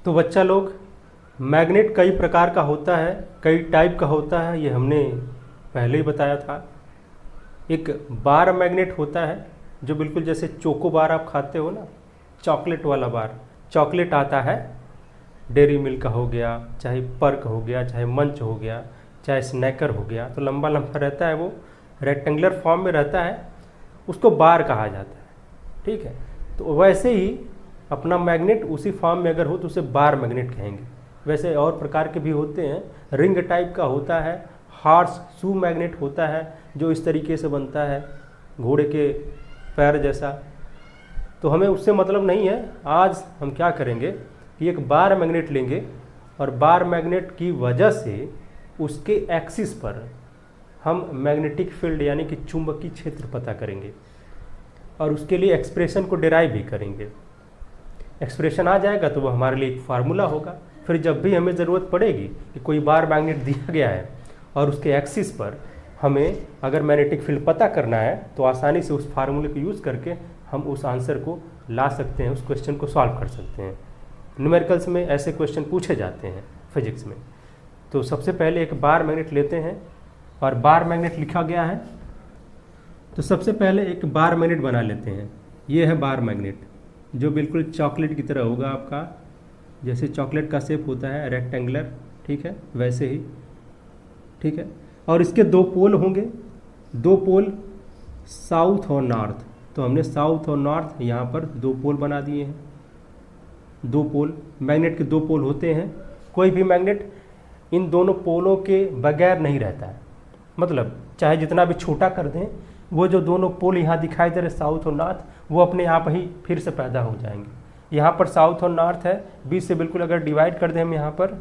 तो बच्चा लोग, मैग्नेट कई प्रकार का होता है, कई टाइप का होता है, ये हमने पहले ही बताया था। एक बार मैग्नेट होता है जो बिल्कुल जैसे चोको बार आप खाते हो ना, चॉकलेट वाला बार, चॉकलेट आता है, डेयरी मिल्क का हो गया, चाहे पर्क हो गया, चाहे मंच हो गया, चाहे स्नैकर हो गया, तो लंबा लंबा रहता है, वो रेक्टेंगुलर फॉर्म में रहता है, उसको बार कहा जाता है। ठीक है, तो वैसे ही अपना मैग्नेट उसी फॉर्म में अगर हो तो उसे बार मैग्नेट कहेंगे। वैसे और प्रकार के भी होते हैं, रिंग टाइप का होता है, हॉर्स शू मैग्नेट होता है जो इस तरीके से बनता है, घोड़े के पैर जैसा। तो हमें उससे मतलब नहीं है। आज हम क्या करेंगे कि एक बार मैग्नेट लेंगे और बार मैग्नेट की वजह से उसके एक्सिस पर हम मैग्नेटिक फील्ड यानी कि चुंबकीय क्षेत्र पता करेंगे और उसके लिए एक्सप्रेशन को डिराइव भी करेंगे। एक्सप्रेशन आ जाएगा तो वो हमारे लिए एक फार्मूला होगा। फिर जब भी हमें ज़रूरत पड़ेगी कि कोई बार मैग्नेट दिया गया है और उसके एक्सिस पर हमें अगर मैग्नेटिक फील्ड पता करना है तो आसानी से उस फार्मूले को यूज़ करके हम उस आंसर को ला सकते हैं, उस क्वेश्चन को सॉल्व कर सकते हैं। न्यूमेरिकल्स में ऐसे क्वेश्चन पूछे जाते हैं फिजिक्स में। तो सबसे पहले एक बार मैग्नेट लेते हैं और बार मैग्नेट लिखा गया है, तो सबसे पहले एक बार मैग्नेट बना लेते हैं। ये है बार मैग्नेट जो बिल्कुल चॉकलेट की तरह होगा आपका, जैसे चॉकलेट का शेप होता है रेक्टेंगुलर, ठीक है, वैसे ही। ठीक है, और इसके दो पोल होंगे, दो पोल साउथ और नॉर्थ। तो हमने साउथ और नॉर्थ यहाँ पर दो पोल बना दिए हैं। दो पोल, मैग्नेट के दो पोल होते हैं। कोई भी मैग्नेट इन दोनों पोलों के बगैर नहीं रहता है, मतलब चाहे जितना भी छोटा कर दें, वो जो दोनों पोल यहाँ दिखाई दे रहे साउथ और नॉर्थ, वो अपने आप ही फिर से पैदा हो जाएंगे। यहाँ पर साउथ और नॉर्थ है, बीच से बिल्कुल अगर डिवाइड कर दें हम यहाँ पर,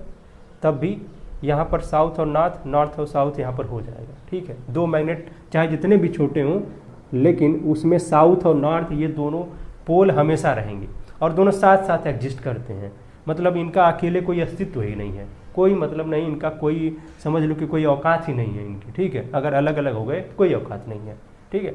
तब भी यहाँ पर साउथ और नॉर्थ, नॉर्थ और साउथ यहाँ पर हो जाएगा। ठीक है, दो मैग्नेट चाहे जितने भी छोटे हों, लेकिन उसमें साउथ और नॉर्थ ये दोनों पोल हमेशा रहेंगे और दोनों साथ साथ एग्जिस्ट करते हैं। मतलब इनका अकेले कोई अस्तित्व ही नहीं है, कोई मतलब नहीं इनका, कोई समझ लो कि कोई औकात ही नहीं है इनकी। ठीक है, अगर अलग अलग हो गए तो कोई औकात नहीं है। ठीक है,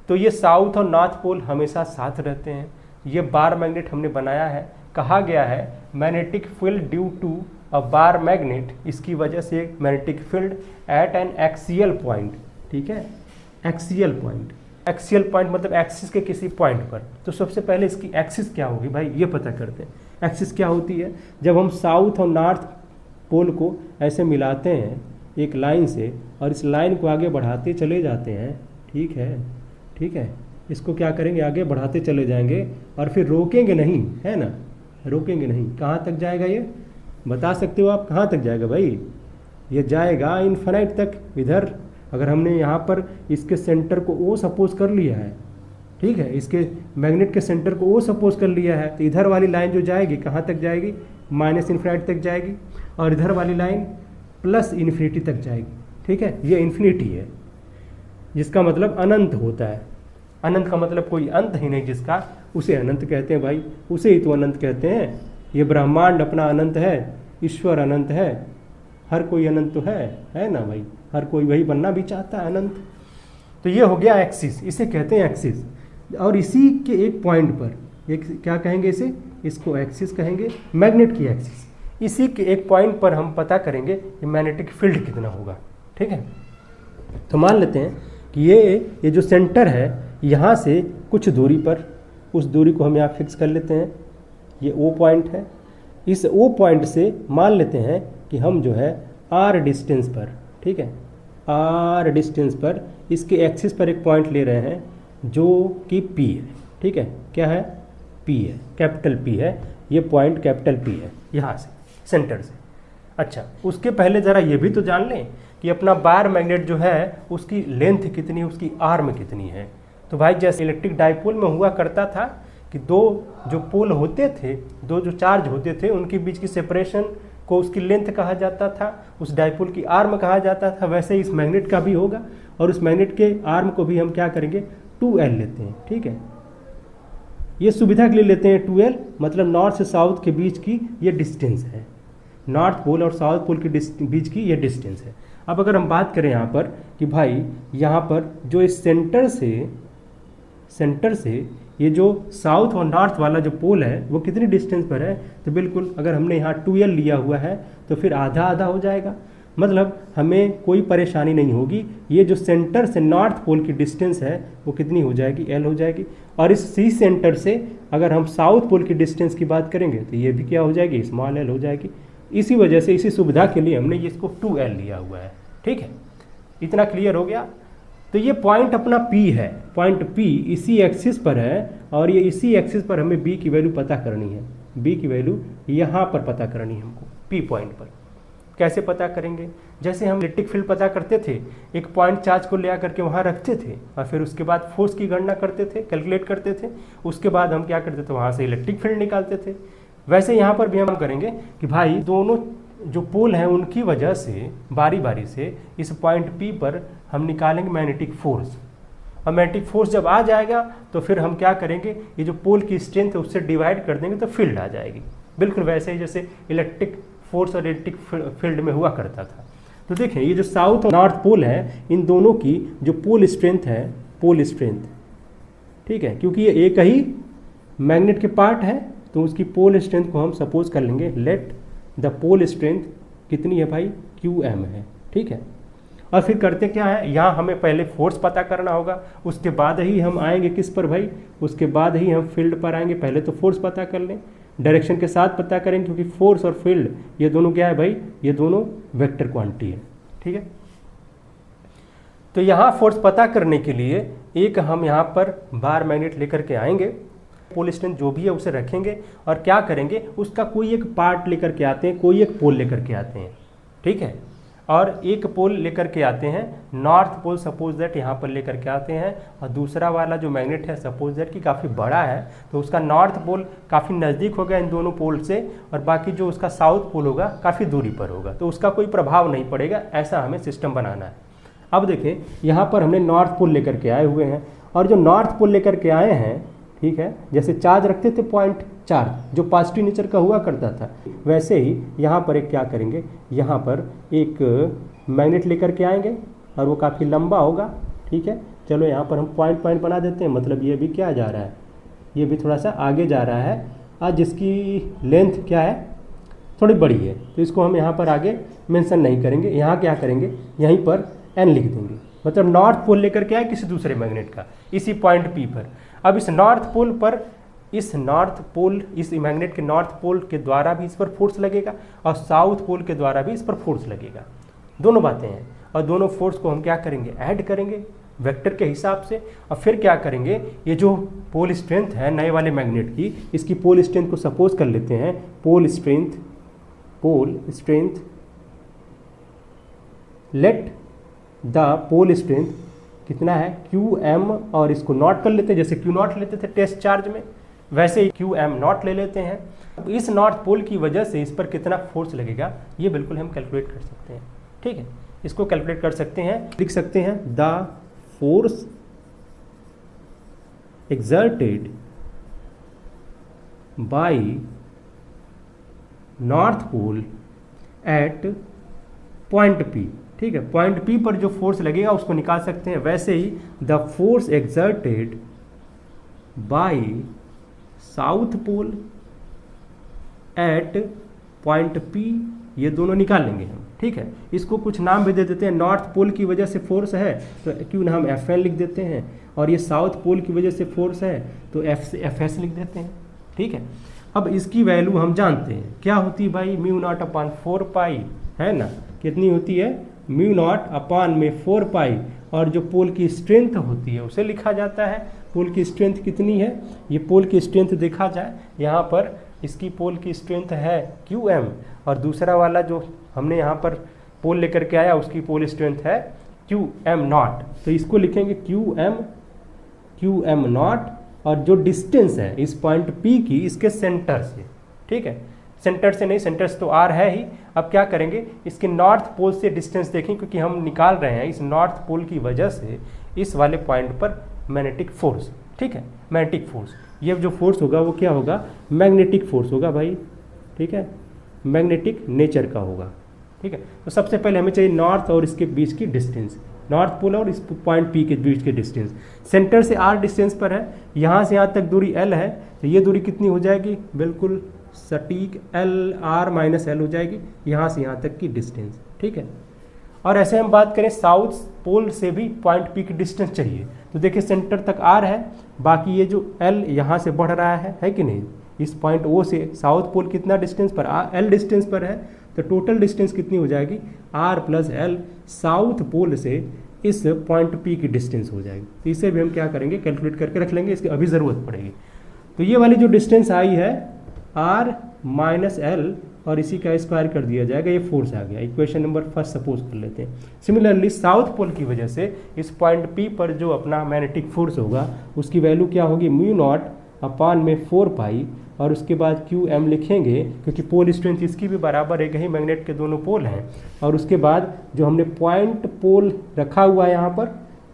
तो ये साउथ और नॉर्थ पोल हमेशा साथ रहते हैं। ये बार मैग्नेट हमने बनाया है, कहा गया है magnetic field due to a bar magnet, इसकी वजह से magnetic field at an axial point. ठीक है, एक्सियल पॉइंट, एक्सियल पॉइंट मतलब एक्सिस के किसी पॉइंट पर। तो सबसे पहले इसकी एक्सिस क्या होगी भाई, ये पता करते हैं। एक्सिस क्या होती है, जब हम साउथ और नॉर्थ पोल को ऐसे मिलाते हैं एक लाइन से और इस लाइन को आगे बढ़ाते चले जाते हैं। ठीक है, ठीक है, इसको क्या करेंगे, आगे बढ़ाते चले जाएंगे और फिर रोकेंगे नहीं, है ना, रोकेंगे नहीं। कहाँ तक जाएगा ये बता सकते हो आप, कहाँ तक जाएगा भाई, ये जाएगा इन्फिनाइट तक। इधर अगर हमने यहाँ पर इसके सेंटर को ओ सपोज कर लिया है, ठीक है, इसके मैग्नेट के सेंटर को ओ सपोज कर लिया है, तो इधर वाली लाइन जो जाएगी कहाँ तक जाएगी, माइनस इन्फिनिटी तक जाएगी, और इधर वाली लाइन प्लस इन्फिनिटी तक जाएगी। ठीक है, ये इन्फिनिटी है, जिसका मतलब अनंत होता है। अनंत का मतलब कोई अंत ही नहीं जिसका, उसे अनंत कहते हैं भाई, उसे ही तो अनंत कहते हैं। ये ब्रह्मांड अपना अनंत है, ईश्वर अनंत है, हर कोई अनंत तो है ना भाई, हर कोई वही बनना भी चाहता है, अनंत। तो ये हो गया एक्सिस, इसे कहते हैं एक्सिस। और इसी के एक पॉइंट पर एक क्या कहेंगे, इसे, इसको एक्सिस कहेंगे, मैग्नेट की एक्सिस। इसी के एक पॉइंट पर हम पता करेंगे कि मैग्नेटिक फील्ड कितना होगा। ठीक है, तो मान लेते हैं कि ये जो सेंटर है, यहाँ से कुछ दूरी पर, उस दूरी को हम यहाँ फिक्स कर लेते हैं, ये ओ पॉइंट है। इस ओ पॉइंट से मान लेते हैं कि हम जो है आर डिस्टेंस पर, ठीक है, आर डिस्टेंस पर इसके एक्सिस पर एक पॉइंट ले रहे हैं जो कि पी है। ठीक है, क्या है, पी है, कैपिटल पी है, ये पॉइंट कैपिटल पी है यहाँ से, सेंटर से। अच्छा, उसके पहले ज़रा ये भी तो जान लें कि अपना बार मैग्नेट जो है उसकी लेंथ कितनी है, उसकी आर्म कितनी है। तो भाई जैसे इलेक्ट्रिक डाइपोल में हुआ करता था कि दो जो पोल होते थे, दो जो चार्ज होते थे, उनके बीच की सेपरेशन को उसकी लेंथ कहा जाता था, उस डाइपोल की आर्म कहा जाता था। वैसे ही इस मैग्नेट का भी होगा, और उस मैग्नेट के आर्म को भी हम क्या करेंगे, 2L लेते हैं। ठीक है, ये सुविधा के लिए लेते हैं 2L, मतलब नॉर्थ से साउथ के बीच की ये डिस्टेंस है, नॉर्थ पोल और साउथ पोल के बीच की ये डिस्टेंस है। अब अगर हम बात करें यहाँ पर कि भाई यहाँ पर जो इस सेंटर से ये जो साउथ और नॉर्थ वाला जो पोल है वो कितनी डिस्टेंस पर है, तो बिल्कुल अगर हमने यहाँ 2L लिया हुआ है तो फिर आधा आधा हो जाएगा, मतलब हमें कोई परेशानी नहीं होगी। ये जो सेंटर से नॉर्थ पोल की डिस्टेंस है वो कितनी हो जाएगी, L हो जाएगी। और इस सी सेंटर से अगर हम साउथ पोल की डिस्टेंस की बात करेंगे तो ये भी क्या हो जाएगी, स्मॉल l हो जाएगी। इसी वजह से इसी सुविधा के लिए हमने इसको 2L लिया हुआ है। ठीक है, इतना क्लियर हो गया। तो ये पॉइंट अपना P है, पॉइंट P इसी एक्सिस पर है और ये इसी एक्सिस पर हमें B की वैल्यू पता करनी है। B की वैल्यू यहाँ पर पता करनी है हमको, P पॉइंट पर। कैसे पता करेंगे, जैसे हम इलेक्ट्रिक फील्ड पता करते थे, एक पॉइंट चार्ज को ले आकर के वहाँ रखते थे और फिर उसके बाद फोर्स की गणना करते थे, कैलकुलेट करते थे, उसके बाद हम क्या करते थे, वहाँ से इलेक्ट्रिक फील्ड निकालते थे। वैसे यहाँ पर भी हम करेंगे कि भाई दोनों जो पोल हैं उनकी वजह से बारी बारी से इस पॉइंट P पर हम निकालेंगे मैग्नेटिक फोर्स, और मैग्नेटिक फोर्स जब आ जाएगा तो फिर हम क्या करेंगे, ये जो पोल की स्ट्रेंथ है उससे डिवाइड कर देंगे तो फील्ड आ जाएगी। बिल्कुल वैसे ही जैसे इलेक्ट्रिक फोर्स और इलेक्ट्रिक फील्ड में हुआ करता था। तो देखें ये जो साउथ और नॉर्थ पोल है, इन दोनों की जो पोल स्ट्रेंथ है, पोल स्ट्रेंथ, ठीक है, क्योंकि ये एक ही मैग्नेट के पार्ट है तो उसकी पोल स्ट्रेंथ को हम सपोज कर लेंगे, लेट द पोल स्ट्रेंथ कितनी है भाई, QM है। ठीक है, और फिर करते क्या है, यहाँ हमें पहले फोर्स पता करना होगा, उसके बाद ही हम आएंगे किस पर भाई, उसके बाद ही हम फील्ड पर आएंगे। पहले तो फोर्स पता कर लें, डायरेक्शन के साथ पता करेंगे, क्योंकि फोर्स और फील्ड ये दोनों क्या है भाई, ये दोनों वेक्टर क्वांटिटी है। ठीक है, तो यहाँ फोर्स पता करने के लिए एक हम यहाँ पर बार मैग्नेट लेकर के आएंगे, पोल स्ट्रेंथ जो भी है उसे रखेंगे और क्या करेंगे, उसका कोई एक पार्ट लेकर के आते हैं, कोई एक पोल लेकर के आते हैं। ठीक है, और एक पोल लेकर के आते हैं, नॉर्थ पोल सपोज दैट यहाँ पर लेकर के आते हैं, और दूसरा वाला जो मैग्नेट है सपोज दैट कि काफ़ी बड़ा है तो उसका नॉर्थ पोल काफ़ी नज़दीक होगा इन दोनों पोल से, और बाकी जो उसका साउथ पोल होगा काफ़ी दूरी पर होगा, तो उसका कोई प्रभाव नहीं पड़ेगा। ऐसा हमें सिस्टम बनाना है। अब देखें यहाँ पर हमने नॉर्थ पोल लेकर के आए हुए हैं, और जो नॉर्थ पोल लेकर के आए हैं, ठीक है, जैसे चार्ज रखते थे पॉइंट चार्ज जो पॉजिटिव नेचर का हुआ करता था, वैसे ही यहाँ पर एक क्या करेंगे, यहाँ पर एक मैग्नेट लेकर के आएंगे और वो काफ़ी लंबा होगा। ठीक है, चलो यहाँ पर हम पॉइंट पॉइंट बना देते हैं, मतलब ये भी क्या जा रहा है, ये भी थोड़ा सा आगे जा रहा है, और जिसकी लेंथ क्या है, थोड़ी बड़ी है, तो इसको हम यहाँ पर आगे मेंशन नहीं करेंगे। यहाँ क्या करेंगे, यहीं पर N लिख देंगे, मतलब नॉर्थ पोल लेकर के आए किसी दूसरे मैग्नेट का इसी पॉइंट P पर। अब इस नॉर्थ पोल पर, इस नॉर्थ पोल, इस मैग्नेट के नॉर्थ पोल के द्वारा भी इस पर फोर्स लगेगा और साउथ पोल के द्वारा भी इस पर फोर्स लगेगा, दोनों बातें हैं। और दोनों फोर्स को हम क्या करेंगे, ऐड करेंगे वेक्टर के हिसाब से, और फिर क्या करेंगे, ये जो पोल स्ट्रेंथ है नए वाले मैग्नेट की, इसकी पोल स्ट्रेंथ को सपोज कर लेते हैं, pole strength let the pole strength कितना है, QM, और इसको नॉट कर लेते हैं, जैसे Q नॉट लेते थे टेस्ट चार्ज में, वैसे ही QM नॉट ले लेते हैं। अब इस नॉर्थ पोल की वजह से इस पर कितना फोर्स लगेगा ये बिल्कुल हम कैलकुलेट कर सकते हैं। ठीक है, इसको कैलकुलेट कर सकते हैं, लिख सकते हैं the force exerted by north pole at point P। ठीक है, पॉइंट P पर जो फोर्स लगेगा उसको निकाल सकते हैं। वैसे ही the force exerted by south pole at point P, ये दोनों निकाल लेंगे हम। ठीक है, इसको कुछ नाम भी दे देते हैं, नॉर्थ पोल की वजह से फोर्स है तो क्यों ना हम FN लिख देते हैं, और ये साउथ पोल की वजह से फोर्स है तो FS लिख देते हैं। ठीक है, अब इसकी वैल्यू हम जानते हैं क्या होती है भाई, μ0/4π है ना, कितनी होती है, μ0/4π, और जो पोल की स्ट्रेंथ होती है उसे लिखा जाता है। पोल की स्ट्रेंथ कितनी है, ये पोल की स्ट्रेंथ देखा जाए, यहाँ पर इसकी पोल की स्ट्रेंथ है QM, और दूसरा वाला जो हमने यहाँ पर पोल लेकर के आया उसकी पोल स्ट्रेंथ है QM नॉट, तो इसको लिखेंगे QM नॉट, और जो डिस्टेंस है इस पॉइंट P की इसके सेंटर से, ठीक है, सेंटर से नहीं, सेंटर से तो R है ही। अब क्या करेंगे, इसके नॉर्थ पोल से डिस्टेंस देखें, क्योंकि हम निकाल रहे हैं इस नॉर्थ पोल की वजह से इस वाले पॉइंट पर मैग्नेटिक फोर्स। ठीक है, मैग्नेटिक फोर्स, ये जो फोर्स होगा वो क्या होगा, मैग्नेटिक फोर्स होगा भाई। ठीक है, मैग्नेटिक नेचर का होगा। ठीक है, तो सबसे पहले हमें चाहिए नॉर्थ और इसके बीच की डिस्टेंस, नॉर्थ पोल और इस पॉइंट पी के बीच के डिस्टेंस। सेंटर से आर डिस्टेंस पर है, यहाँ से यहाँ तक दूरी एल है, तो ये दूरी कितनी हो जाएगी, बिल्कुल सटीक एल आर माइनस एल हो जाएगी, यहाँ से यहाँ तक की डिस्टेंस। ठीक है, और ऐसे हम बात करें साउथ पोल से भी पॉइंट पी की डिस्टेंस चाहिए, तो देखिए सेंटर तक आर है, बाकी ये जो एल यहाँ से बढ़ रहा है कि नहीं, इस पॉइंट ओ से साउथ पोल कितना डिस्टेंस पर, एल डिस्टेंस पर है, तो टोटल डिस्टेंस कितनी हो जाएगी, r plus l south pole से इस पॉइंट पी की डिस्टेंस हो जाएगी। तो इसे भी हम क्या करेंगे, कैलकुलेट करके रख लेंगे, इसकी अभी ज़रूरत पड़ेगी। तो ये वाली जो डिस्टेंस आई है आर माइनस एल और इसी का स्क्वायर कर दिया जाएगा, ये फोर्स आ गया। इक्वेशन नंबर फर्स्ट सपोज कर लेते हैं। सिमिलरली साउथ पोल की वजह से इस पॉइंट पी पर जो अपना मैग्नेटिक फोर्स होगा उसकी वैल्यू क्या होगी, म्यू नॉट अपान में 4 पाई, और उसके बाद क्यू एम लिखेंगे क्योंकि पोल स्ट्रेंथ इसकी भी बराबर है, यही मैग्नेट के दोनों पोल हैं। और उसके बाद जो हमने पॉइंट पोल रखा हुआ है यहाँ पर,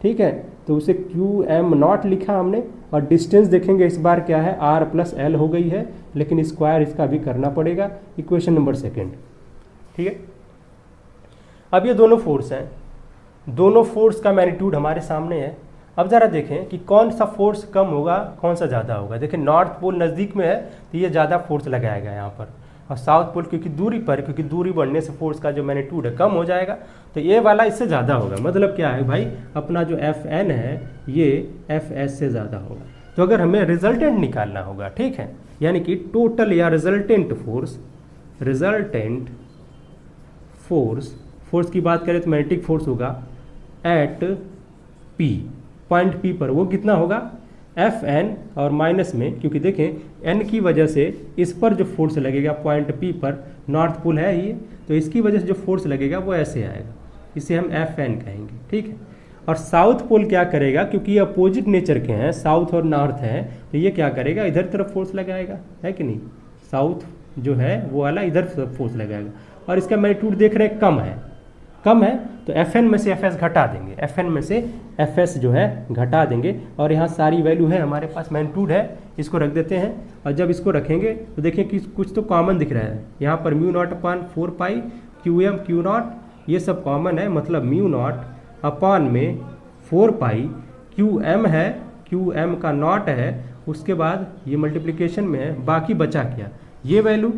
ठीक है, तो उसे क्यू एम नॉट लिखा हमने, और डिस्टेंस देखेंगे इस बार क्या है, आर प्लस एल हो गई है, लेकिन स्क्वायर इसका भी करना पड़ेगा। Equation number second. ठीक है, अब ये दोनों फोर्स हैं, दोनों फोर्स का मैग्नीट्यूड हमारे सामने है। अब ज़रा देखें कि कौन सा फोर्स कम होगा, कौन सा ज़्यादा होगा। देखिए नॉर्थ पोल नज़दीक में है तो ये ज़्यादा फोर्स लगाएगा यहाँ पर, और साउथ पोल क्योंकि दूरी बढ़ने से फोर्स का जो मैग्नीट्यूड है कम हो जाएगा, तो ये वाला इससे ज़्यादा होगा। मतलब क्या है भाई, अपना जो एफ एन है ये एफ एस से ज़्यादा होगा। तो अगर हमें रिजल्टेंट निकालना होगा, ठीक है, यानी कि टोटल या रिजल्टेंट फोर्स की बात करें तो मैग्नेटिक फोर्स होगा एट पी, पॉइंट पी पर, वो कितना होगा एफ एन, और माइनस में क्योंकि देखें एन की वजह से इस पर जो फोर्स लगेगा पॉइंट पी पर, नॉर्थ पोल है ही, तो इसकी वजह से जो फोर्स लगेगा वो ऐसे आएगा, इसे हम एफ एन कहेंगे। ठीक है, और साउथ पोल क्या करेगा, क्योंकि ये अपोजिट नेचर के हैं, साउथ और नॉर्थ हैं, तो ये क्या करेगा, इधर तरफ फोर्स लगाएगा, है कि नहीं, साउथ जो है वो वाला इधर तरफ फोर्स लगाएगा, और इसका मैग्नीट्यूड देख रहे हैं कम है, तो एफ एन में से एफ एस घटा देंगे, एफ एन में से एफ एस जो है घटा देंगे, और यहाँ सारी वैल्यू है हमारे पास, मैग्नीट्यूड है, इसको रख देते हैं। और जब इसको रखेंगे तो देखिए कि कुछ तो कॉमन दिख रहा है, यहाँ पर mu naught upon 4 pi q m q naught ये सब कॉमन है, मतलब म्यू नॉट अपान में 4 पाई क्यू एम है, क्यू एम का नॉट है, उसके बाद ये मल्टीप्लिकेशन में है, बाकी बचा क्या, ये वैल्यू,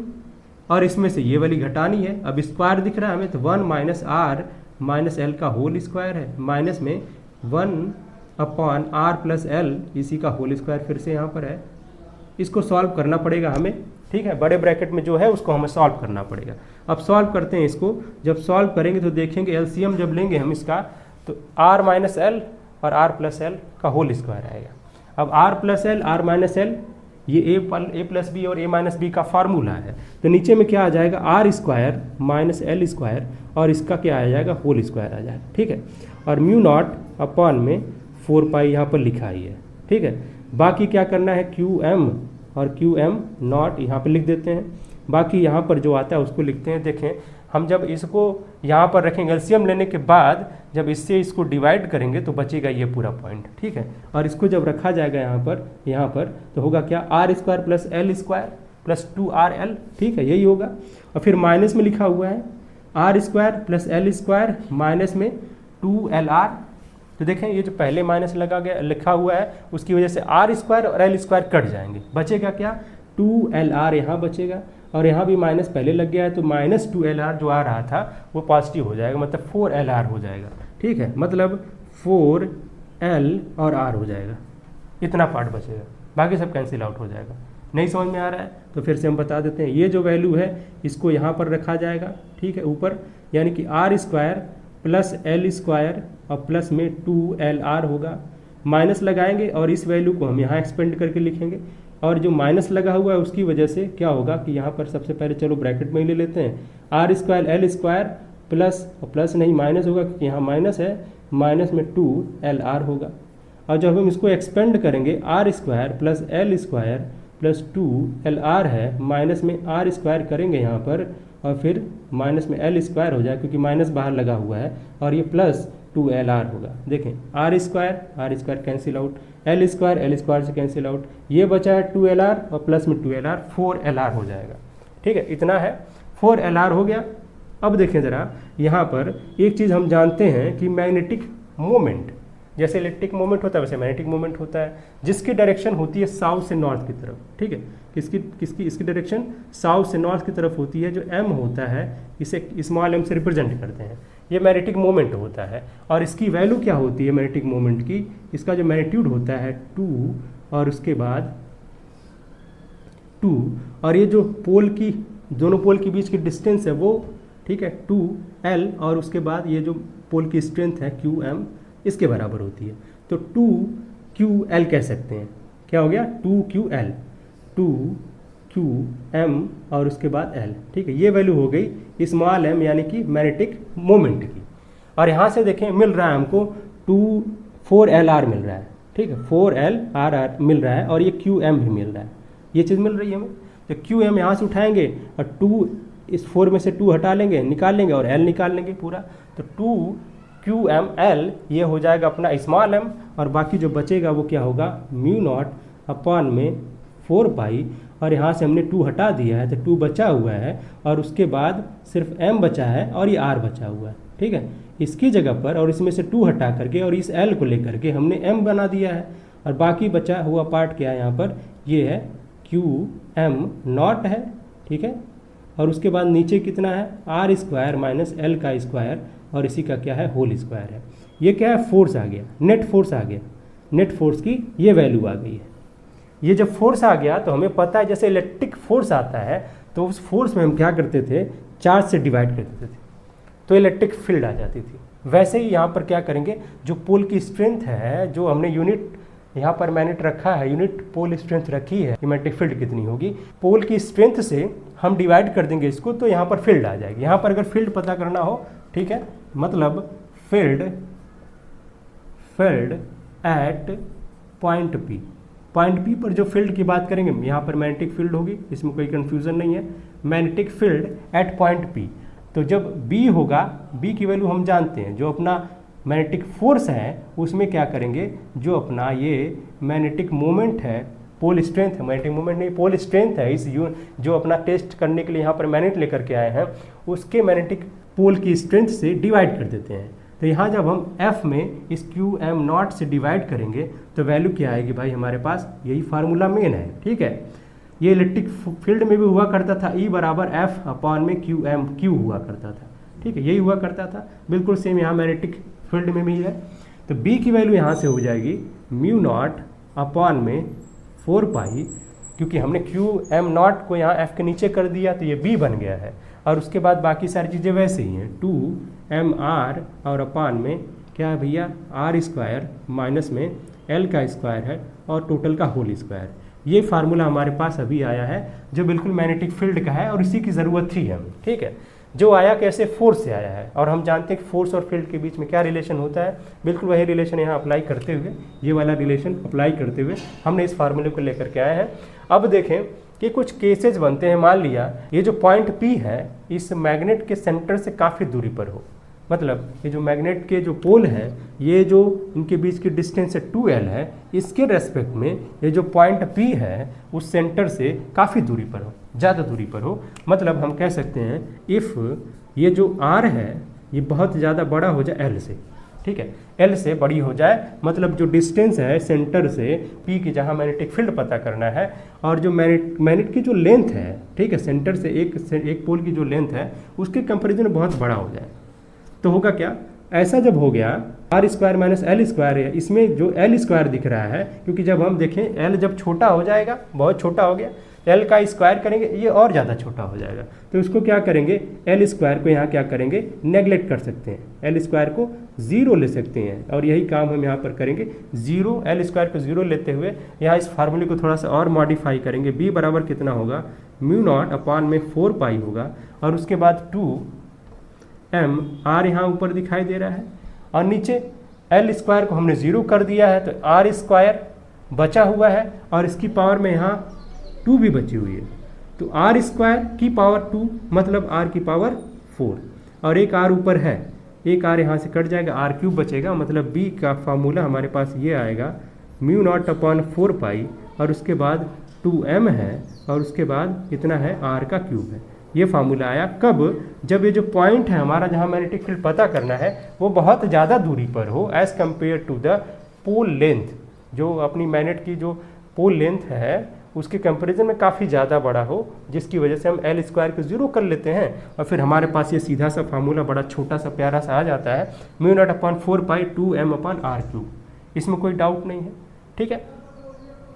और इसमें से ये वाली घटानी है। अब स्क्वायर दिख रहा है हमें, तो 1 माइनस आर माइनस एल का होल स्क्वायर है, माइनस में 1 अपान आर प्लस एल इसी का होल स्क्वायर फिर से यहाँ पर है। इसको सॉल्व करना पड़ेगा हमें, ठीक है, बड़े ब्रैकेट में जो है उसको हमें सॉल्व करना पड़ेगा। अब सॉल्व करते हैं इसको, जब सॉल्व करेंगे तो देखेंगे एलसीएम जब लेंगे हम इसका, तो आर माइनस एल और आर प्लस एल का होल स्क्वायर आएगा। अब r plus l r minus l ये ए प्लस बी और ए माइनस बी का फार्मूला है, तो नीचे में क्या आ जाएगा, r square minus l square, और इसका क्या आ जाएगा, होल स्क्वायर आ जाएगा। ठीक है, और म्यू नॉट अपॉन में 4 पाई यहाँ पर लिखा ही है। ठीक है, बाकी क्या करना है, क्यू एम और क्यू एम नॉट यहाँ पर लिख देते हैं, बाकी यहाँ पर जो आता है उसको लिखते हैं। देखें हम जब इसको यहाँ पर रखेंगे, एलसीएम लेने के बाद जब इससे इसको डिवाइड करेंगे तो बचेगा ये पूरा पॉइंट। ठीक है, और इसको जब रखा जाएगा यहाँ पर तो होगा क्या, r square plus l square plus 2RL। ठीक है, यही होगा, और फिर माइनस में लिखा हुआ है r square plus l square minus में 2LR। तो देखें ये जो पहले माइनस लिखा हुआ है उसकी वजह से आर स्क्वायर और एल स्क्वायर कट जाएंगे, बचेगा क्या, 2LR यहाँ बचेगा, और यहाँ भी माइनस पहले लग गया है तो माइनस 2LR जो आ रहा था वो पॉजिटिव हो जाएगा, मतलब 4LR हो जाएगा। ठीक है, मतलब 4L और R हो जाएगा, इतना पार्ट बचेगा, बाकी सब कैंसिल आउट हो जाएगा। नहीं समझ में आ रहा है तो फिर से हम बता देते हैं, ये जो वैल्यू है इसको यहाँ पर रखा जाएगा, ठीक है, ऊपर, यानी कि r square plus l square और प्लस में 2LR होगा, माइनस लगाएंगे और इस वैल्यू को हम यहाँ एक्सपेंड करके लिखेंगे, और जो माइनस लगा हुआ है उसकी वजह से क्या होगा कि यहाँ पर सबसे पहले चलो ब्रैकेट में ही ले लेते हैं, r square l square plus, और प्लस नहीं माइनस होगा क्योंकि यहाँ माइनस है, माइनस में 2LR होगा, और जब हम इसको एक्सपेंड करेंगे r square plus l square plus 2LR है, माइनस में आर स्क्वायर करेंगे यहाँ पर, और फिर माइनस में एल स्क्वायर हो जाए क्योंकि माइनस बाहर लगा हुआ है, और ये प्लस 2LR होगा। देखें R square cancel out, L square से कैंसिल आउट, ये बचा है 2LR और प्लस में 2LR 4LR हो जाएगा। ठीक है, इतना है, 4LR हो गया। अब देखें ज़रा यहाँ पर एक चीज़ हम जानते हैं कि मैग्नेटिक मोमेंट, जैसे इलेक्ट्रिक मोमेंट होता है वैसे मैग्नेटिक मोमेंट होता है, जिसकी डायरेक्शन होती है साउथ से नॉर्थ की तरफ, ठीक है। इसकी डायरेक्शन साउथ से नॉर्थ की तरफ होती है। जो m होता है इसे स्मॉल m से रिप्रेजेंट करते हैं, ये मैग्नेटिक मोमेंट होता है। और इसकी वैल्यू क्या होती है मैग्नेटिक मोमेंट की, इसका जो मैग्नीट्यूड होता है 2 और उसके बाद 2, और ये जो पोल की दोनों पोल के बीच की डिस्टेंस है वो, ठीक है, 2l, और उसके बाद ये जो पोल की स्ट्रेंथ है qm इसके बराबर होती है। तो 2ql कह सकते हैं, क्या हो गया 2ql, 2qm और उसके बाद l, ठीक है। ये वैल्यू हो गई स्मॉल m यानी कि मैग्नेटिक मोमेंट की। और यहाँ से देखें मिल रहा है हमको 4lr मिल रहा है, ठीक है, 4lr मिल रहा है, और ये qm भी मिल रहा है, ये चीज़ मिल रही है हमें। तो qm यहाँ से उठाएंगे और 2 इस 4 में से 2 हटा लेंगे, निकाल लेंगे और l निकाल लेंगे पूरा। तो 2qml ये हो जाएगा अपना स्मॉल m, और बाकी जो बचेगा वो क्या होगा म्यू नॉट अपॉन में 4 पाई, और यहाँ से हमने 2 हटा दिया है तो 2 बचा हुआ है, और उसके बाद सिर्फ m बचा है और ये r बचा हुआ है, ठीक है। इसकी जगह पर और इसमें से 2 हटा करके और इस l को लेकर के हमने m बना दिया है, और बाकी बचा हुआ पार्ट क्या है यहाँ पर, ये है qm नॉट है, ठीक है। और उसके बाद नीचे कितना है r स्क्वायर माइनस l का स्क्वायर, और इसी का क्या है होल स्क्वायर है। ये क्या है फोर्स आ गया, नेट फोर्स आ गया, नेट फोर्स की ये वैल्यू आ गई है। ये जब फोर्स आ गया तो हमें पता है जैसे इलेक्ट्रिक फोर्स आता है तो उस फोर्स में हम क्या करते थे, चार्ज से डिवाइड कर देते थे तो इलेक्ट्रिक फील्ड आ जाती थी। वैसे ही यहाँ पर क्या करेंगे, जो पोल की स्ट्रेंथ है, जो हमने यूनिट यहाँ पर मैग्नेट रखा है, यूनिट पोल स्ट्रेंथ रखी है, मैग्नेटिक फील्ड कितनी होगी, पोल की स्ट्रेंथ से हम डिवाइड कर देंगे इसको, तो यहाँ पर फील्ड आ जाएगी। यहाँ पर अगर फील्ड पता करना हो, ठीक है, मतलब field at point P, point P पर जो फील्ड की बात करेंगे यहाँ पर मैग्नेटिक फील्ड होगी, इसमें कोई कंफ्यूजन नहीं है, magnetic field eight point P। तो जब B होगा, B की वैल्यू हम जानते हैं, जो अपना मैग्नेटिक फोर्स है उसमें क्या करेंगे, जो अपना ये मैग्नेटिक मोमेंट है, पोल स्ट्रेंथ है, मैग्नेटिक मोमेंट नहीं पोल स्ट्रेंथ है, इस जो अपना टेस्ट करने के लिए यहाँ पर मैग्नेट लेकर के आए हैं, उसके मैग्नेटिक पोल की स्ट्रेंथ से डिवाइड कर देते हैं। तो यहाँ जब हम F में इस qm नॉट से डिवाइड करेंगे तो वैल्यू क्या आएगी भाई हमारे पास, यही फार्मूला मेन है, ठीक है। ये इलेक्ट्रिक फील्ड में भी हुआ करता था, E बराबर F अपॉन में Q हुआ करता था, ठीक है, यही हुआ करता था, बिल्कुल सेम यहाँ मैग्नेटिक फील्ड में भी है। तो B की वैल्यू यहाँ से हो जाएगी म्यू नॉट अपॉन में 4 पाई, क्योंकि हमने qm नॉट को यहाँ F के नीचे कर दिया तो ये B बन गया है, और उसके बाद बाकी सारी चीज़ें वैसे ही हैं, 2mr और अपॉन में क्या है भैया r स्क्वायर माइनस में l का स्क्वायर है और टोटल का होल स्क्वायर। ये फार्मूला हमारे पास अभी आया है जो बिल्कुल मैग्नेटिक फील्ड का है, और इसी की ज़रूरत थी हमें, ठीक है। जो आया कैसे, फोर्स से आया है, और हम जानते हैं कि फोर्स और फील्ड के बीच में क्या रिलेशन होता है, बिल्कुल वही रिलेशन यहाँ अप्लाई करते हुए, ये वाला रिलेशन अप्लाई करते हुए हमने इस फार्मूले को लेकर के आए हैं। अब देखें कि कुछ केसेज बनते हैं, मान लिया ये जो पॉइंट P है इस मैग्नेट के सेंटर से काफ़ी दूरी पर हो, मतलब ये जो मैग्नेट के जो पोल हैं, ये जो इनके बीच की डिस्टेंस है 2l है, इसके रेस्पेक्ट में ये जो पॉइंट P है उस सेंटर से काफ़ी दूरी पर हो, ज़्यादा दूरी पर हो। मतलब हम कह सकते हैं इफ़ ये जो r है ये बहुत ज़्यादा बड़ा हो जाए l से, ठीक है, l से बड़ी हो जाए, मतलब जो डिस्टेंस है सेंटर से P की, जहाँ मैग्नेटिक फील्ड पता करना है, और जो मैग्नेट की जो लेंथ है, ठीक है, सेंटर से एक पोल की जो लेंथ है उसके कंपेरिजन में बहुत बड़ा हो जाए, तो होगा क्या, ऐसा जब हो गया r square minus l square है, इसमें जो l स्क्वायर दिख रहा है, क्योंकि जब हम देखें l जब छोटा हो जाएगा, बहुत छोटा हो गया, l का स्क्वायर करेंगे ये और ज़्यादा छोटा हो जाएगा, तो इसको क्या करेंगे, l स्क्वायर को यहाँ क्या करेंगे, नेगलेक्ट कर सकते हैं, l स्क्वायर को 0 ले सकते हैं, और यही काम हम यहाँ पर करेंगे, 0 l स्क्वायर को 0 लेते हुए यहाँ इस फार्मूले को थोड़ा सा और मॉडिफाई करेंगे। b बराबर कितना होगा, म्यू नॉट अपॉन में 4 पाई होगा, और उसके बाद 2m r यहाँ ऊपर दिखाई दे रहा है, और नीचे l स्क्वायर को हमने 0 कर दिया है, तो r स्क्वायर बचा हुआ है, और इसकी पावर में यहाँ 2 भी बची हुई है, तो r स्क्वायर की पावर 2 मतलब r की पावर 4, और एक r ऊपर है, एक r यहाँ से कट जाएगा, r क्यूब बचेगा, मतलब b का फार्मूला हमारे पास ये आएगा म्यू नॉट अपॉन 4 पाई, और उसके बाद 2m है, और उसके बाद इतना है r का क्यूब है, ये फार्मूला आया कब, जब ये जो पॉइंट है हमारा जहाँ मैग्नेटिक फील्ड पता करना है वो बहुत ज़्यादा दूरी पर हो as compare to the pole length, जो अपनी मैग्नेट की जो पोल लेंथ है उसके कंपैरिजन में काफ़ी ज़्यादा बड़ा हो, जिसकी वजह से हम एल स्क्वायर को जीरो कर लेते हैं और फिर हमारे पास ये सीधा सा फार्मूला बड़ा छोटा सा प्यारा सा आ जाता है, म्यू नॉट अपॉन 4π2m/r³। इसमें कोई डाउट नहीं है, ठीक है।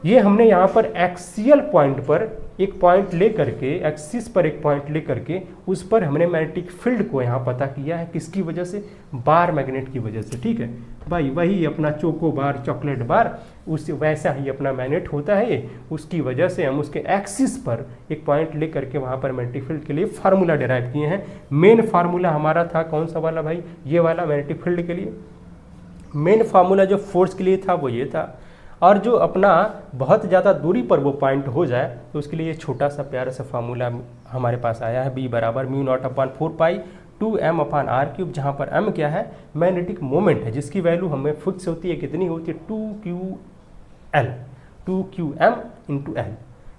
ये हमने यहाँ पर एक्सियल पॉइंट पर एक पॉइंट ले करके, एक्सिस पर एक पॉइंट ले करके उस पर हमने मैग्नेटिक फील्ड को यहाँ पता किया है, किसकी वजह से, बार मैग्नेट की वजह से, ठीक है भाई। वही अपना चोको बार, चॉकलेट बार, उस वैसा ही अपना मैग्नेट होता है, उसकी वजह से हम उसके एक्सिस पर एक पॉइंट ले करके वहाँ पर मैग्नेटिक फील्ड के लिए फार्मूला डिराइव किए हैं। मेन फार्मूला हमारा था कौन सा वाला भाई, ये वाला मैग्नेटिक फील्ड के लिए। मेन फार्मूला जो फोर्स के लिए था वो ये था, और जो अपना बहुत ज़्यादा दूरी पर वो पॉइंट हो जाए तो उसके लिए ये छोटा सा प्यारा सा फार्मूला हमारे पास आया है, B बराबर म्यू नॉट अपॉन 4π2m/r³, जहाँ पर m क्या है, मैग्नेटिक मोमेंट है, जिसकी वैल्यू हमें फिक्स होती है, कितनी होती है, 2qm × l,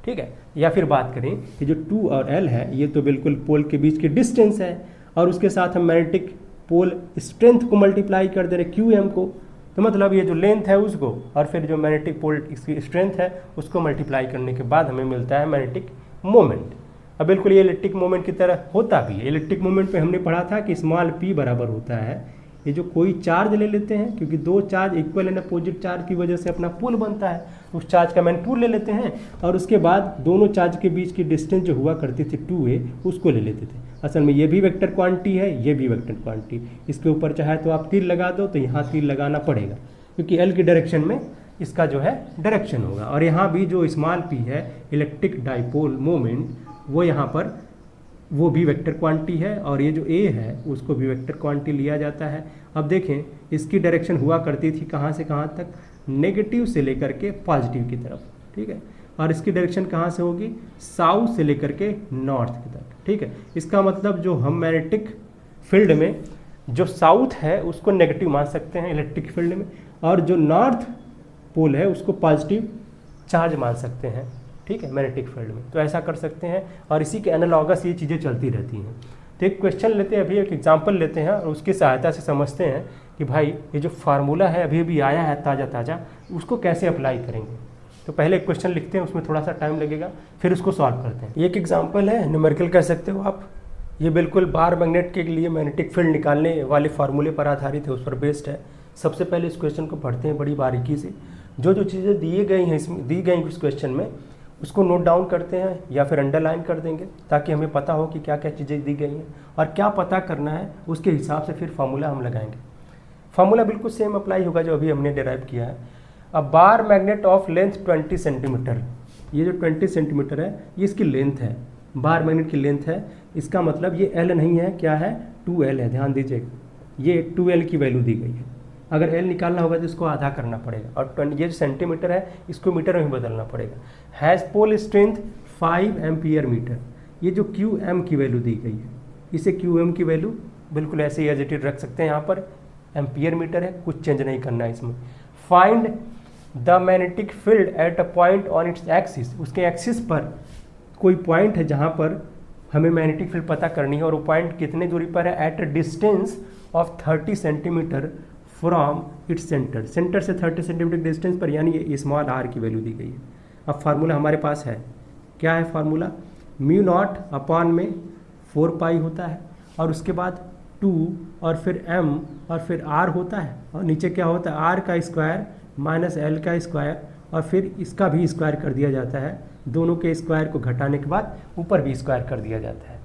ठीक है। या फिर बात करें कि जो 2 और l है ये तो बिल्कुल पोल के बीच की डिस्टेंस है, और उसके साथ हम मैग्नेटिक पोल स्ट्रेंथ को मल्टीप्लाई कर दे रहे qm को, तो मतलब ये जो लेंथ है उसको और फिर जो मैग्नेटिक पोल इसकी स्ट्रेंथ है उसको मल्टीप्लाई करने के बाद हमें मिलता है मैग्नेटिक मोमेंट। अब बिल्कुल ये इलेक्ट्रिक मोमेंट की तरह होता भी है। इलेक्ट्रिक मोमेंट पे हमने पढ़ा था कि स्मॉल p बराबर होता है, ये जो कोई चार्ज ले लेते हैं, क्योंकि दो charge equal and opposite charge की वजह से अपना पुल बनता है, उस चार्ज का मैग्नेट पुल ले लेते हैं, और उसके बाद दोनों चार्ज के बीच की डिस्टेंस जो हुआ करती थी 2a उसको ले लेते थे। असल में ये भी वेक्टर क्वांटिटी है, ये भी वेक्टर क्वांटिटी, इसके ऊपर चाहे तो आप तीर लगा दो, तो यहाँ तीर लगाना पड़ेगा क्योंकि एल की डायरेक्शन में इसका जो है डायरेक्शन होगा। और यहाँ भी जो स्मॉल p है इलेक्ट्रिक डाइपोल मोमेंट, वो यहाँ पर वो भी वेक्टर क्वांटिटी है, और ये जो a है उसको भी वेक्टर क्वांटिटी लिया जाता है। अब देखें इसकी डायरेक्शन हुआ करती थी कहाँ से कहाँ तक, नेगेटिव से लेकर के पॉजिटिव की तरफ, ठीक है। और इसकी डायरेक्शन कहाँ से होगी, साउथ से लेकर के नॉर्थ की तरफ, ठीक है। इसका मतलब जो हम मैग्नेटिक फील्ड में जो साउथ है उसको नेगेटिव मान सकते हैं इलेक्ट्रिक फील्ड में, और जो नॉर्थ पोल है उसको पॉजिटिव चार्ज मान सकते हैं, ठीक है, मैग्नेटिक फील्ड में। तो ऐसा कर सकते हैं, और इसी के एनालॉगस ये चीज़ें चलती रहती हैं। तो एक क्वेश्चन लेते हैं, अभी एक एग्जांपल लेते हैं और उसकी सहायता से समझते हैं कि भाई ये जो फार्मूला है अभी अभी आया है ताज़ा ताज़ा, उसको कैसे अप्लाई करेंगे। तो पहले एक क्वेश्चन लिखते हैं, उसमें थोड़ा सा टाइम लगेगा, फिर उसको सॉल्व करते हैं। एक एग्जाम्पल है, न्यूमेरिकल कह सकते हो आप, ये बिल्कुल बार मैग्नेट के लिए मैग्नेटिक फील्ड निकालने वाले फार्मूले पर आधारित है, उस पर बेस्ड है। सबसे पहले इस क्वेश्चन को पढ़ते हैं बड़ी बारीकी से, जो जो चीज़ें दी गई हैं इसमें, दी गई इस क्वेश्चन में, उसको नोट डाउन करते हैं या फिर अंडरलाइन कर देंगे, ताकि हमें पता हो कि क्या क्या चीज़ें दी गई हैं और क्या पता करना है, उसके हिसाब से फिर फार्मूला हम लगाएंगे। फार्मूला बिल्कुल सेम अप्लाई होगा जो अभी हमने डिराइव किया है। अब bar magnet of length 20 centimetre, ये जो 20 सेंटीमीटर है ये इसकी लेंथ है, बार मैग्नेट की लेंथ है। इसका मतलब ये L नहीं है, क्या है, 2L है, ध्यान दीजिएगा, ये 2L की वैल्यू दी गई है। अगर L निकालना होगा तो इसको आधा करना पड़ेगा, और ये जो सेंटीमीटर है इसको मीटर में बदलना पड़ेगा। Has pole strength 5 ampere metre, ये जो QM की वैल्यू दी गई है, इसे QM की वैल्यू बिल्कुल ऐसे ही एज इट इज रख सकते हैं, यहाँ पर एम्पियर मीटर है, कुछ चेंज नहीं करना है इसमें। Find the magnetic field at a point on its axis, उसके एक्सिस पर कोई पॉइंट है जहाँ पर हमें मैग्नेटिक फील्ड पता करनी है, और वो पॉइंट कितने दूरी पर है, at a distance of 30 centimetre from its centre, centre से 30 सेंटीमीटर डिस्टेंस पर, यानी ये स्मॉल r की वैल्यू दी गई है। अब फार्मूला हमारे पास है, क्या है फार्मूला, म्यू नॉट अपॉन में 4π होता है, और उसके बाद 2 और फिर m और फिर r होता है, और नीचे क्या होता है, r का स्क्वायर माइनस l का स्क्वायर, और फिर इसका भी स्क्वायर कर दिया जाता है, दोनों के स्क्वायर को घटाने के बाद ऊपर भी स्क्वायर कर दिया जाता है।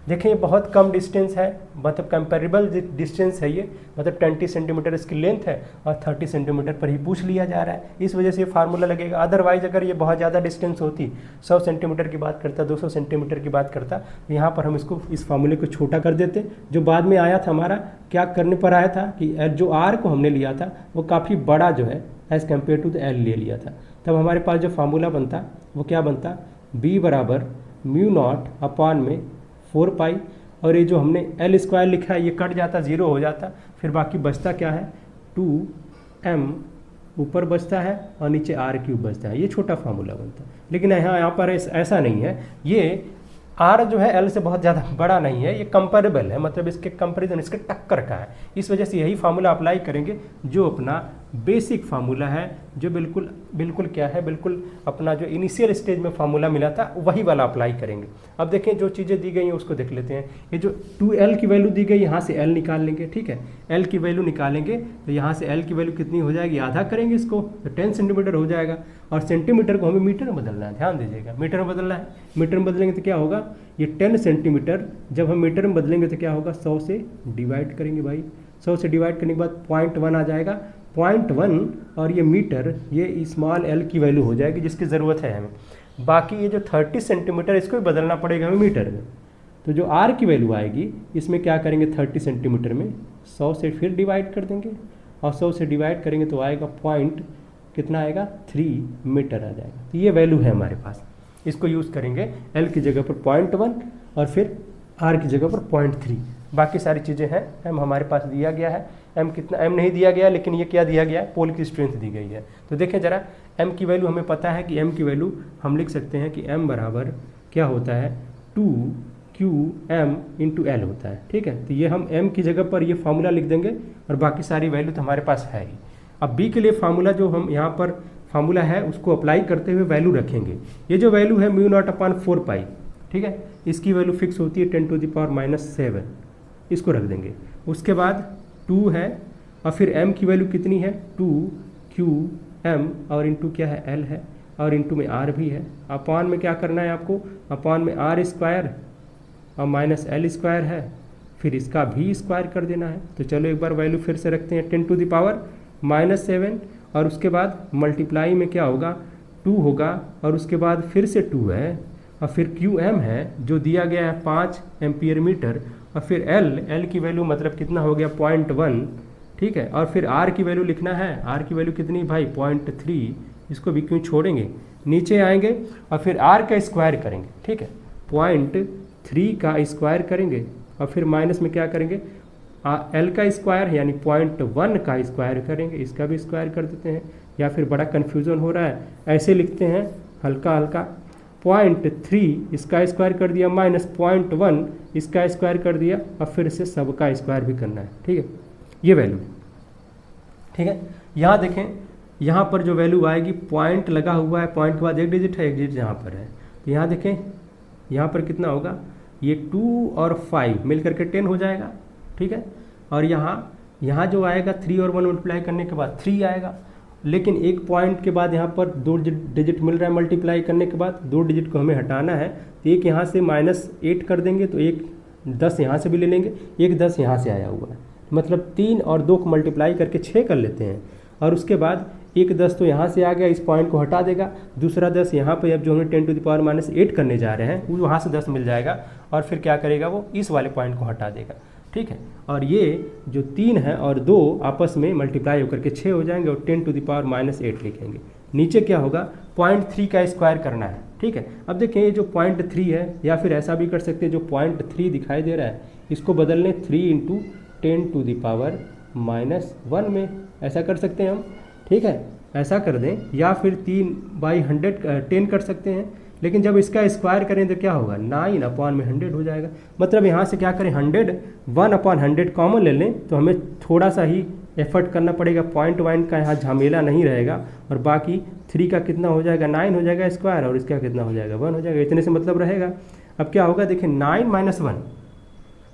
देखें ये बहुत कम डिस्टेंस है, मतलब कंपेरेबल डिस्टेंस है ये, मतलब 20 सेंटीमीटर इसकी लेंथ है और 30 सेंटीमीटर पर ही पूछ लिया जा रहा है, इस वजह से ये फार्मूला लगेगा। अदरवाइज अगर ये बहुत ज़्यादा डिस्टेंस होती, 100 सेंटीमीटर की बात करता, 200 सेंटीमीटर की बात करता, तो यहाँ पर हम इसको, इस फार्मूले को छोटा कर देते। जो बाद में आया था हमारा, क्या करने पर आया था कि जो r को हमने लिया था वो काफ़ी बड़ा जो है as compare to the l ले लिया था, तब हमारे पास जो फार्मूला बनता वो क्या बनता, b बराबर म्यू नॉट अपॉन में 4π, और ये जो हमने L स्क्वायर लिखा है ये कट जाता, 0 हो जाता, फिर बाकी बचता क्या है, 2m ऊपर बचता है और नीचे r³ बचता है। ये छोटा फार्मूला बनता है, लेकिन यहाँ पर ऐसा नहीं है, ये आर जो है एल से बहुत ज़्यादा बड़ा नहीं है, ये कंपेरेबल है, मतलब इसके कंपेरिजन, इसके टक्कर का है। इस वजह से यही फार्मूला अप्लाई करेंगे जो अपना बेसिक फार्मूला है, जो बिल्कुल बिल्कुल क्या है, बिल्कुल अपना जो इनिशियल स्टेज में फार्मूला मिला था वही वाला अप्लाई करेंगे। अब देखें जो चीज़ें दी गई हैं उसको देख लेते हैं। ये जो 2L की वैल्यू दी गई, यहाँ से L निकाल लेंगे, ठीक है। L की वैल्यू निकालेंगे तो यहाँ से L की वैल्यू कितनी हो जाएगी, आधा करेंगे इसको तो 10 सेंटीमीटर हो जाएगा। और सेंटीमीटर को हमें मीटर में बदलना है, ध्यान दीजिएगा, मीटर में बदलना है। मीटर में बदलेंगे तो क्या होगा, ये 10 सेंटीमीटर जब हम मीटर में बदलेंगे तो क्या होगा, 100 से डिवाइड करेंगे भाई। 100 से डिवाइड करने के बाद 0.1 आ जाएगा, 0.1 और ये मीटर, ये स्मॉल l की वैल्यू हो जाएगी जिसकी ज़रूरत है हमें। बाकी ये जो 30 सेंटीमीटर इसको भी बदलना पड़ेगा हमें मीटर में। तो जो r की वैल्यू आएगी इसमें क्या करेंगे, 30 सेंटीमीटर में 100 से फिर डिवाइड कर देंगे और 100 से डिवाइड करेंगे तो आएगा पॉइंट कितना आएगा, 3 मीटर आ जाएगा। तो ये वैल्यू है हमारे पास, इसको यूज़ करेंगे l की जगह पर 0.1 और फिर r की जगह पर 0.3। बाकी सारी चीज़ें हैं, m हमारे पास दिया गया है, m कितना, m नहीं दिया गया लेकिन ये क्या दिया गया है, पोल की स्ट्रेंथ दी गई है। तो देखें ज़रा, m की वैल्यू हमें पता है कि m की वैल्यू हम लिख सकते हैं कि m बराबर क्या होता है, 2qm इंटू l होता है, ठीक है। तो ये हम m की जगह पर ये फार्मूला लिख देंगे और बाकी सारी वैल्यू तो हमारे पास है ही। अब b के लिए फार्मूला जो हम यहाँ पर फार्मूला है उसको अप्लाई करते हुए वैल्यू रखेंगे। ये जो वैल्यू है μ0/4 पाई, ठीक है, इसकी वैल्यू फिक्स होती है 10⁻⁷ इसको रख देंगे। उसके बाद 2 है और फिर m की वैल्यू कितनी है, 2qm और इंटू क्या है, l है और इंटू में r भी है। अपान में क्या करना है आपको, अपान में r स्क्वायर और माइनस l स्क्वायर है, फिर इसका भी स्क्वायर कर देना है। तो चलो एक बार वैल्यू फिर से रखते हैं, 10⁻⁷ और उसके बाद मल्टीप्लाई में क्या होगा, 2 होगा और उसके बाद फिर से 2 है और फिर qm है जो दिया गया है 5 एम्पियर मीटर और फिर l की वैल्यू मतलब कितना हो गया, 0.1, ठीक है। और फिर r की वैल्यू लिखना है, r की वैल्यू कितनी भाई, 0.3, इसको भी क्यों छोड़ेंगे, नीचे आएंगे और फिर r का स्क्वायर करेंगे, ठीक है, 0.3 का स्क्वायर करेंगे और फिर माइनस में क्या करेंगे, l का स्क्वायर यानी 0.1 का स्क्वायर करेंगे, इसका भी स्क्वायर कर देते हैं। या फिर बड़ा कन्फ्यूज़न हो रहा है, ऐसे लिखते हैं हल्का हल्का, 0.3 इसका स्क्वायर कर दिया माइनस 0.1 इसका स्क्वायर कर दिया और फिर से सबका स्क्वायर भी करना है, ठीक है। ये वैल्यू, ठीक है। यहाँ देखें, यहाँ पर जो वैल्यू आएगी, पॉइंट लगा हुआ है, पॉइंट के बाद एक डिजिट है, एक डिजिट यहाँ पर है। तो यहाँ देखें, यहाँ पर कितना होगा, ये 2 और 5 मिलकर के 10 हो जाएगा, ठीक है। और यहाँ जो आएगा 3 और 1 मल्टीप्लाई करने के बाद 3 आएगा, लेकिन एक पॉइंट के बाद यहाँ पर 2 डिजिट मिल रहा है, मल्टीप्लाई करने के बाद 2 डिजिट को हमें हटाना है। तो एक यहाँ से -8 कर देंगे तो एक 10 यहाँ से भी ले लेंगे, एक 10 यहाँ से आया हुआ है, मतलब 3 और 2 को मल्टीप्लाई करके 6 कर लेते हैं। और उसके बाद एक 10 तो यहाँ से आ गया, इस पॉइंट को हटा देगा, दूसरा 10 यहाँ पे अब जो हमें 10⁻⁸ करने जा रहे हैं वो वहाँ से 10 मिल जाएगा और फिर क्या करेगा, वो इस वाले पॉइंट को हटा देगा, ठीक है। और ये जो 3 है और 2 आपस में मल्टीप्लाई होकर के 6 हो जाएंगे और 10⁻⁸ लिखेंगे। नीचे क्या होगा, 0.3 का स्क्वायर करना है, ठीक है। अब देखें ये जो 0.3 है, या फिर ऐसा भी कर सकते हैं, जो 0.3 दिखाई दे रहा है इसको बदल लें 3 × 10⁻⁻1 में, ऐसा कर सकते हैं हम, ठीक है, ऐसा कर दें। या फिर 3/10 कर सकते हैं, लेकिन जब इसका स्क्वायर करें तो क्या होगा, 9/100 हो जाएगा। मतलब यहाँ से क्या करें, 1/100 कॉमन ले लें तो हमें थोड़ा सा ही एफर्ट करना पड़ेगा, पॉइंट का यहाँ झमेला नहीं रहेगा। और बाकी 3 का कितना हो जाएगा, 9 हो जाएगा स्क्वायर, और इसका कितना हो जाएगा, 1 हो जाएगा, इतने से मतलब रहेगा। अब क्या होगा, देखिए 9 - 1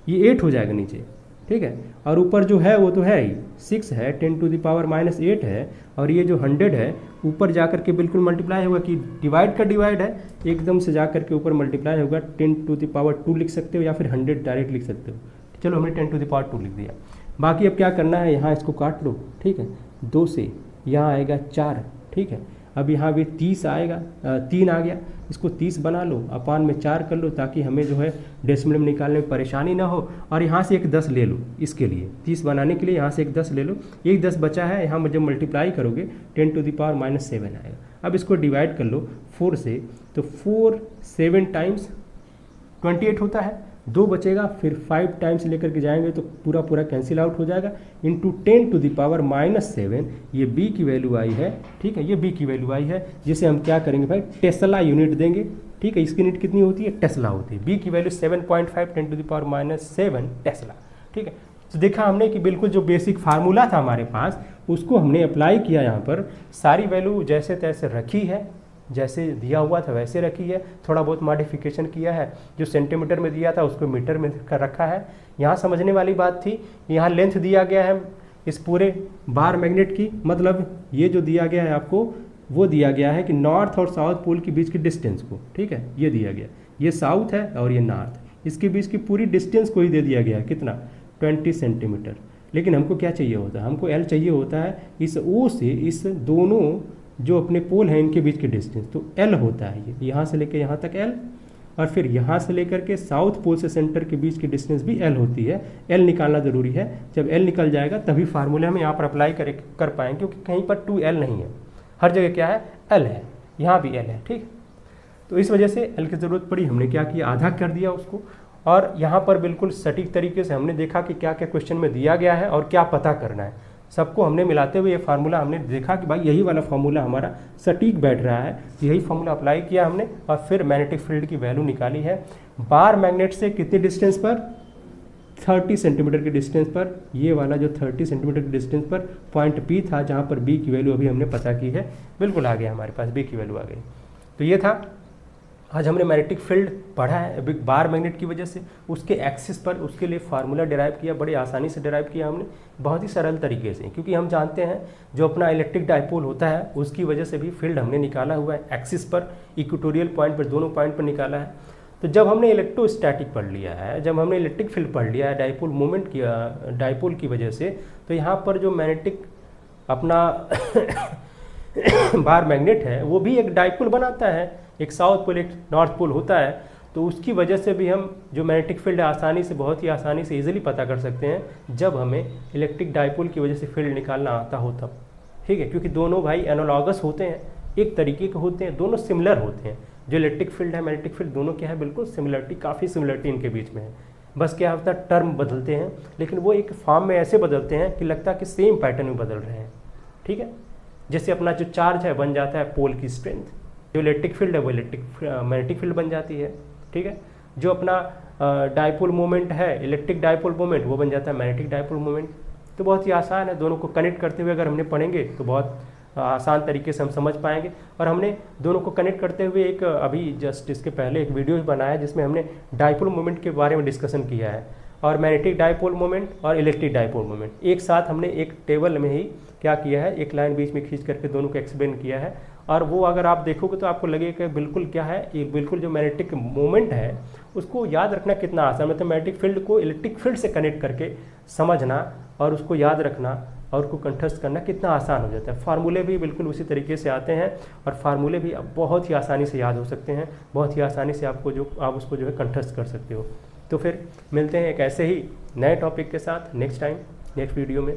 ये 8 हो जाएगा नीचे, ठीक है। और ऊपर जो है वो तो है ही 6 है, 10⁻⁸ है, और ये जो 100 है ऊपर जा कर के बिल्कुल मल्टीप्लाई होगा, कि डिवाइड का डिवाइड है, एकदम से जा कर के ऊपर मल्टीप्लाई होगा। 10⁻2 लिख सकते हो या फिर 100 डायरेक्ट लिख सकते हो। चलो हमने 10⁻2 लिख दिया। बाकी अब क्या करना है, यहाँ इसको काट लो, ठीक है, 2 से यहाँ आएगा 4, ठीक है। अब यहाँ भी 30 आएगा, 3 आ गया, इसको 30 बना लो, अपान में 4 कर लो, ताकि हमें जो है डेसिमल में निकालने में परेशानी ना हो। और यहाँ से एक 10 ले लो, इसके लिए 30 बनाने के लिए यहाँ से एक 10 ले लो, एक 10 बचा है, यहाँ जब मल्टीप्लाई करोगे 10⁻⁻7 आएगा। अब इसको डिवाइड कर लो 4 से, तो 4 7 टाइम्स 28 होता है, 2 बचेगा, फिर 5 टाइम्स लेकर के जाएंगे तो पूरा कैंसिल आउट हो जाएगा, इंटू 10⁻⁻7 ये b की वैल्यू आई है, ठीक है, ये b की वैल्यू आई है, जिसे हम क्या करेंगे भाई, टेस्ला यूनिट देंगे, ठीक है, इसकी यूनिट कितनी होती है, टेस्ला होती है। बी की वैल्यू 7.5 10⁻⁷ टेस्ला। ठीक है, तो देखा हमने कि बिल्कुल जो बेसिक फार्मूला था हमारे पास उसको हमने अप्लाई किया यहाँ पर, सारी वैल्यू जैसे तैसे रखी है, जैसे दिया हुआ था वैसे रखी है, थोड़ा बहुत मॉडिफिकेशन किया है, जो सेंटीमीटर में दिया था उसको मीटर में कर रखा है। यहाँ समझने वाली बात थी, यहाँ लेंथ दिया गया है इस पूरे बार मैग्नेट की, मतलब ये जो दिया गया है आपको वो दिया गया है कि नॉर्थ और साउथ पोल के बीच की डिस्टेंस को, ठीक है, ये दिया गया, ये साउथ है और ये नॉर्थ, इसके बीच की पूरी डिस्टेंस को ही दे दिया गया है, कितना, 20 सेंटीमीटर। लेकिन हमको क्या चाहिए होता है, हमको एल चाहिए होता है इस ओ से इस दोनों जो अपने पोल हैं इनके बीच की डिस्टेंस, तो एल होता है ये, यहाँ से लेकर यहाँ तक एल, और फिर यहाँ से लेकर के साउथ पोल से सेंटर के बीच की डिस्टेंस भी एल होती है। एल निकालना ज़रूरी है, जब एल निकल जाएगा तभी फार्मूले हम यहाँ पर अप्लाई कर पाएंगे, क्योंकि कहीं पर 2L नहीं है, हर जगह क्या है, एल है, यहाँ भी एल है। ठीक, तो इस वजह से एल की ज़रूरत पड़ी, हमने क्या किया, आधा कर दिया उसको। और यहाँ पर बिल्कुल सटीक तरीके से हमने देखा कि क्या क्या क्वेश्चन में दिया गया है और क्या पता करना है, सबको हमने मिलाते हुए ये फार्मूला हमने देखा कि भाई यही वाला फार्मूला हमारा सटीक बैठ रहा है, यही फार्मूला अप्लाई किया हमने और फिर मैग्नेटिक फील्ड की वैल्यू निकाली है। बार मैग्नेट से कितनी डिस्टेंस पर, 30 सेंटीमीटर की डिस्टेंस पर, ये वाला जो 30 सेंटीमीटर की डिस्टेंस पर पॉइंट पी था, जहाँ पर बी की वैल्यू अभी हमने पता की है, बिल्कुल आ गया हमारे पास, बी की वैल्यू आ गई। तो ये था आज हमने मैग्नेटिक फील्ड पढ़ा है बार मैग्नेट की वजह से, उसके एक्सिस पर उसके लिए फार्मूला डिराइव किया, बड़ी आसानी से डिराइव किया हमने, बहुत ही सरल तरीके से, क्योंकि हम जानते हैं जो अपना इलेक्ट्रिक डाइपोल होता है उसकी वजह से भी फील्ड हमने निकाला हुआ है, एक्सिस पर, इक्वेटोरियल पॉइंट पर, दोनों पॉइंट पर निकाला है। तो जब हमने इलेक्ट्रोस्टैटिक पढ़ लिया है, जब हमने इलेक्ट्रिक फील्ड पढ़ लिया है डाइपोल मोमेंट किया, डाइपोल की वजह से, तो यहाँ पर जो मैग्नेटिक अपना बार मैग्नेट है वो भी एक डाइपोल बनाता है, एक साउथ पोल एक नॉर्थ पोल होता है, तो उसकी वजह से भी हम जो मैग्नेटिक फील्ड है आसानी से, बहुत ही आसानी से इजीली पता कर सकते हैं जब हमें इलेक्ट्रिक डाइपोल की वजह से फील्ड निकालना आता हो तब। ठीक है, क्योंकि दोनों भाई एनालॉगस होते हैं, एक तरीके के होते हैं, दोनों सिमिलर होते हैं। जो इलेक्ट्रिक फील्ड है मैग्नेटिक फील्ड दोनों क्या है, बिल्कुल सिमिलरिटी, काफ़ी सिमिलरिटी इनके बीच में है, बस क्या होता है टर्म बदलते हैं, लेकिन वो एक फॉर्म में ऐसे बदलते हैं कि लगता है कि सेम पैटर्न में बदल रहे हैं। ठीक है, जैसे अपना जो चार्ज है बन जाता है पोल की स्ट्रेंथ, जो इलेक्ट्रिक फील्ड है वो मैग्नेटिक फील्ड बन जाती है। ठीक है, जो अपना डाइपोल मोमेंट है, इलेक्ट्रिक डाइपोल मोमेंट, वो बन जाता है मैग्नेटिक डाइपोल मोमेंट। तो बहुत ही आसान है, दोनों को कनेक्ट करते हुए अगर हमने पढ़ेंगे तो बहुत आसान तरीके से हम समझ पाएंगे। और हमने दोनों को कनेक्ट करते हुए एक अभी जस्ट इसके पहले एक वीडियो बनाया है जिसमें हमने डाइपोल मोमेंट के बारे में डिस्कशन किया है, और मैग्नेटिक डाइपोल मोमेंट और इलेक्ट्रिक डाइपोल मोमेंट एक साथ हमने एक टेबल में ही क्या किया है, एक लाइन बीच में खींच करके दोनों को एक्सप्लेन किया है। और वो अगर आप देखोगे तो आपको लगेगा कि बिल्कुल क्या है, ये बिल्कुल जो मैग्नेटिक मोमेंट है उसको याद रखना कितना आसान, मतलब मैग्नेटिक फील्ड को इलेक्ट्रिक फील्ड से कनेक्ट करके समझना और उसको याद रखना और उसको कंठस्थ करना कितना आसान हो जाता है। फार्मूले भी बिल्कुल उसी तरीके से आते हैं और फार्मूले भी बहुत ही आसानी से याद हो सकते हैं, बहुत ही आसानी से आप उसको जो है कंठस्थ कर सकते हो। तो फिर मिलते हैं एक ऐसे ही नए टॉपिक के साथ नेक्स्ट टाइम, नेक्स्ट वीडियो में।